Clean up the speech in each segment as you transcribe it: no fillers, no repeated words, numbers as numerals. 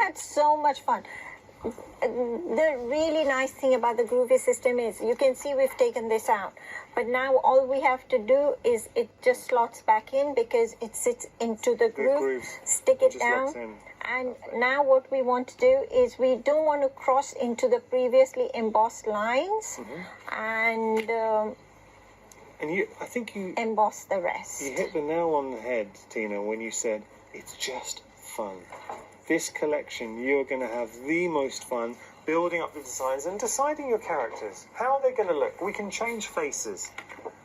had so much fun. The really nice thing about the Groovy system is you can see we've taken this out, but now all we have to do is it just slots back in because it sits into the groove, stick it down, and now what we want to do is we don't want to cross into the previously embossed lines, and I think you emboss the rest. You hit the nail on the head, Tina, when you said it's just fun. This collection, you're going to have the most fun building up the designs and deciding your characters, how they're going to look. We can change faces.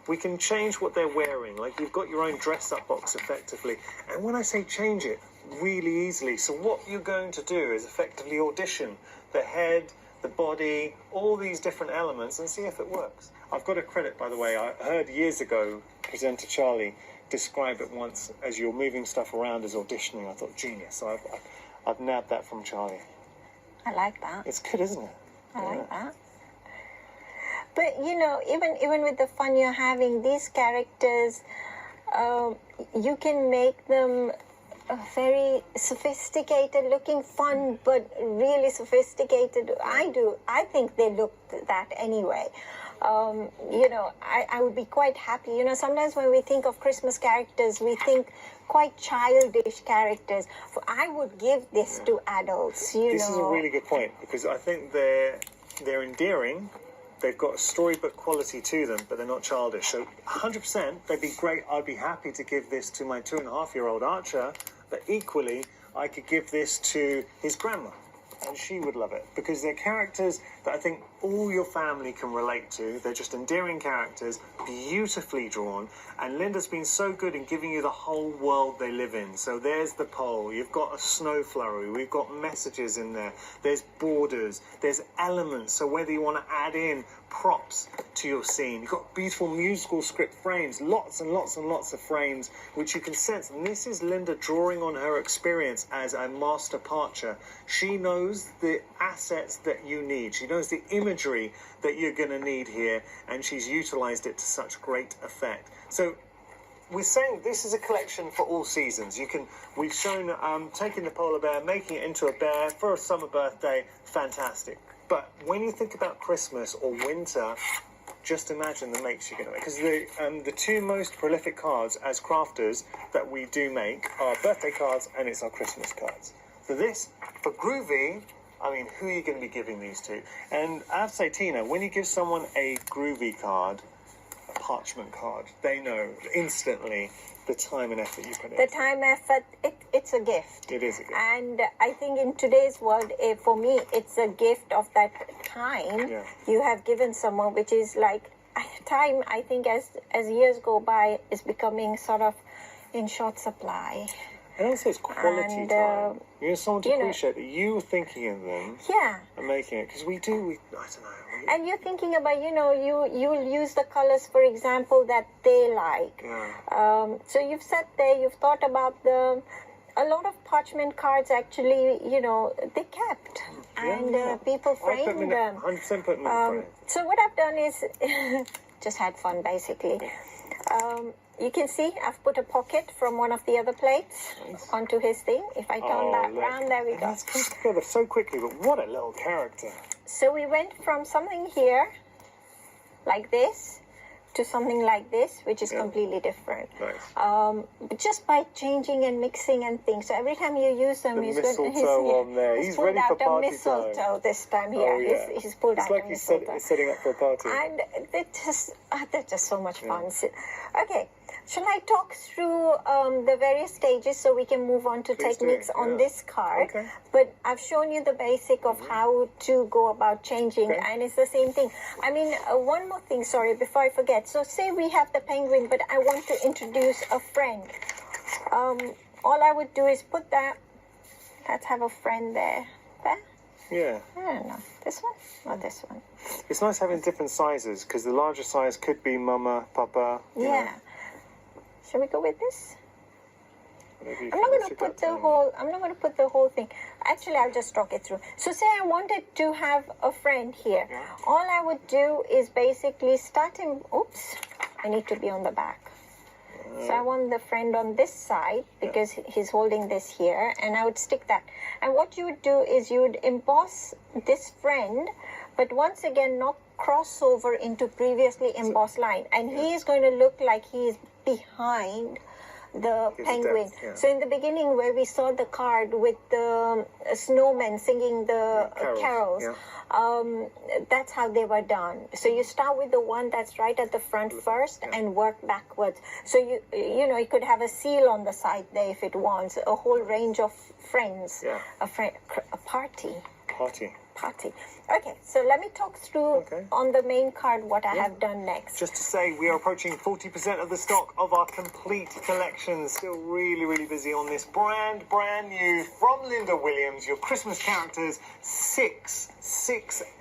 We can change what they're wearing. Like, you've got your own dress-up box, effectively. And when I say change it, really easily. So what you're going to do is effectively audition the head, the body, all these different elements and see if it works. I've got a credit, by the way. I heard years ago presenter Charlie describe it once as you're moving stuff around as auditioning. I thought, genius. So I've nabbed that from Charlie. I like that. It's good, isn't it? I like that. But, you know, even with the fun you're having, these characters, you can make them very sophisticated looking, fun, but really sophisticated. I think they look that anyway. You know, I would be quite happy. You know, sometimes when we think of Christmas characters, we think quite childish characters. I would give this to adults, This is a really good point, because I think they're endearing. They've got a storybook quality to them, but they're not childish. So 100%, they'd be great. I'd be happy to give this to my 2.5-year-old Archer, but equally, I could give this to his grandma, and she would love it, because they're characters that I think all your family can relate to. They're just endearing characters, beautifully drawn, and Linda's been so good in giving you the whole world they live in. So there's the pole, you've got a snow flurry, we've got messages in there, there's borders, there's elements, so whether you want to add in props to your scene, you've got beautiful musical script frames, lots and lots and lots of frames, which you can sense. And this is Linda drawing on her experience as a master partcher. She knows the assets that you need. She knows the imagery that you're going to need here, and she's utilized it to such great effect. So we're saying this is a collection for all seasons. We've shown taking the polar bear, making it into a bear for a summer birthday, fantastic. But when you think about Christmas or winter, just imagine the makes you're going to make. Because the two most prolific cards as crafters that we do make are birthday cards, and it's our Christmas cards. For this, for Groovy, I mean, who are you going to be giving these to? And I have to say, Tina, when you give someone a Groovy card, a parchment card, they know instantly the time and effort you put in. The time, effort, it's a gift. It is a gift. And I think in today's world, for me, it's a gift of that time you have given someone, which is like time, I think, as years go by, is becoming sort of in short supply. And also it's quality time. You know, someone to appreciate that you were thinking of them and making it. Because I don't know. And you're thinking about, you'll use the colors, for example, that they like. Yeah. So you've sat there, you've thought about them. A lot of parchment cards actually, they kept. And people framed them. 100% put them in frame. So what I've done is just had fun, basically. You can see I've put a pocket from one of the other plates onto his thing. If I turn that round, there we go. That's come together so quickly, but what a little character. So we went from something here, like this, to something like this, which is completely different. Nice. Just by changing and mixing and things. So every time you use them, he's on there. He's ready for party time. Mistletoe this time here. Oh, yeah. He's pulled out like a mistletoe. He's setting up for a party. And they're just so much fun. Okay. Shall I talk through the various stages so we can move on to techniques on this card? Okay. But I've shown you the basic of how to go about changing, and it's the same thing. I mean, one more thing, sorry, before I forget. So say we have the penguin, but I want to introduce a friend. All I would do is put that. Let's have a friend there. There? Yeah. I don't know. This one or this one? It's nice having different sizes, because the larger size could be Mama, Papa. Yeah. Shall we go with this? I'm not going to put the whole thing. Actually, I'll just talk it through. So say I wanted to have a friend here. Yeah. All I would do is basically start him. Oops, I need to be on the back. So I want the friend on this side because he's holding this here, and I would stick that. And what you would do is you would emboss this friend, but once again not cross over into previously embossed line. And he is going to look like he is behind the Gives penguin. depth, yeah. So in the beginning where we saw the card with the snowmen singing the carols, that's how they were done. So you start with the one that's right at the front first and work backwards. So you know, you could have a seal on the side there if it wants, a whole range of friends, a party. Okay, so let me talk through on the main card what I have done next. Just to say, we are approaching 40% of the stock of our complete collection. Still really, really busy on this brand new from Linda Williams, your Christmas characters, six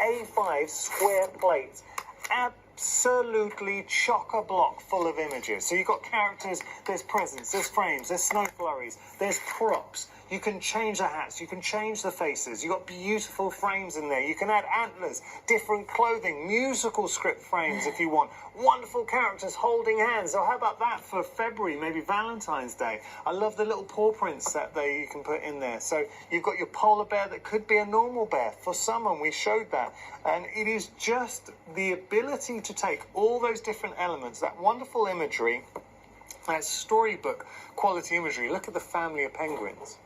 A5 square plates. Absolutely chock-a-block full of images. So you've got characters, there's presents, there's frames, there's snow flurries, there's props. You can change the hats, you can change the faces. You've got beautiful frames in there. You can add antlers, different clothing, musical script frames if you want. Wonderful characters holding hands. So how about that for February, maybe Valentine's Day? I love the little paw prints that you can put in there. So you've got your polar bear that could be a normal bear for someone. We showed that. And it is just the ability to take all those different elements, that wonderful imagery, that storybook quality imagery. Look at the family of penguins.